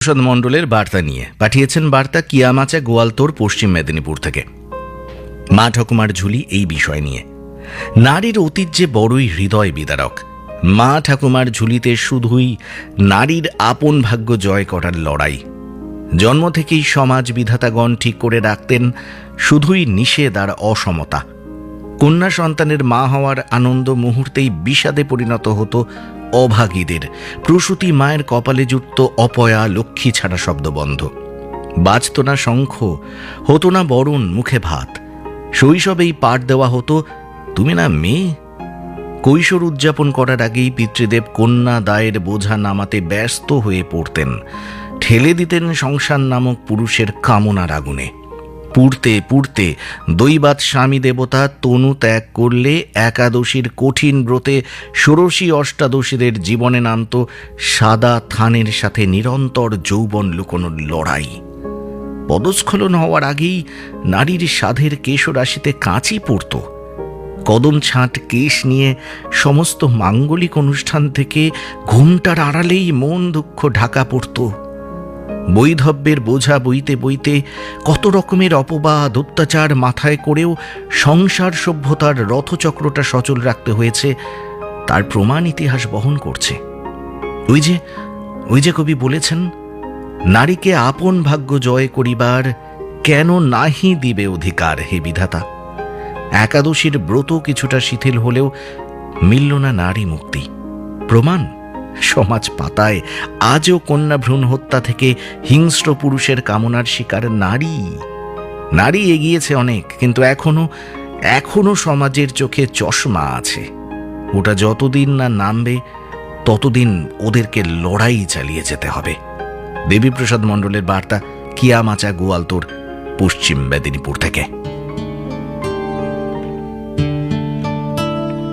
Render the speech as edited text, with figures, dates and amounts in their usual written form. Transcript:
প্রসাদ মণ্ডলের বার্তা নিয়ে পাঠিয়েছেন বার্তা কিয়ামাচা গোয়ালতোড় পশ্চিম মেদিনীপুর থেকে। মা ঠাকুমার ঝুলি এই বিষয় নিয়ে। নারীর অতীত যে বড়ই হৃদয় বিদারক। মা ঠাকুমার ঝুলিতে শুধুই নারীর আপন ভাগ্য জয় করার লড়াই। জন্ম থেকেই সমাজ বিধাতাগণ ঠিক করে রাখতেন শুধুই নিষেধ আর অসমতা। কন্যা সন্তানের মা হওয়ার আনন্দ মুহূর্তেই বিষাদে পরিণত হতো অভাগীদের। প্রসূতি মায়ের কপালে জুটত অপয়া, লক্ষ্মী ছাড়া শব্দবন্ধ। বাজত না শঙ্খ, হতো না বরণ, মুখে ভাত। শৈশবেই পাঠ দেওয়া হতো তুমি না মেয়ে। কৈশোর উদযাপন করার আগেই পিতৃদেব কন্যা দায়ের বোঝা নামাতে ব্যস্ত হয়ে পড়তেন। ঠেলে দিতেন সংসার নামক পুরুষের কামনার আগুনে। পুড়তে পুড়তে দৈবাত স্বামী দেবতা তনু ত্যাগ করলে একাদশীর কঠিন ব্রতে ষোড়শী অষ্টাদশীদের জীবনে নামত সাদা থানের সাথে নিরন্তর যৌবন লুকোনোর লড়াই। পদস্খলন হওয়ার আগেই নারীর সাধের কেশরাশিতে কাঁচি পড়ত। কদম ছাঁট কেশ নিয়ে সমস্ত মাঙ্গলিক অনুষ্ঠান থেকে ঘোমটার আড়ালেই মন দুঃখ ঢাকা পড়ত। বৈধব্যের বোঝা বইতে বইতে কত রকমের অপবাদ অত্যাচার মাথায় করেও সংসার সভ্যতার রথচক্রটা সচল রাখতে হয়েছে, তার প্রমাণ ইতিহাস বহন করছে। ওই যে কবি বলেছেন, নারীকে আপন ভাগ্য জয় করিবার কেন নাহি দিবে অধিকার হে বিধাতা। একাদশীর ব্রত কিছুটা শিথিল হলেও মিলল না নারী মুক্তি। প্রমাণ সমাজ পাতায় আজও কন্যা ভ্রূণ হত্যা থেকে হিংস্র পুরুষের কামনার শিকার নারী। নারী এগিয়েছে অনেক, কিন্তু এখনো সমাজের চোখে চশমা আছে। ওটা যতদিন না নামবে ততদিন ওদেরকে লড়াই চালিয়ে যেতে হবে। দেবীপ্রসাদ মণ্ডলের বার্তা, কিয়ামাচা গোয়ালতোড় পশ্চিম মেদিনীপুর থেকে।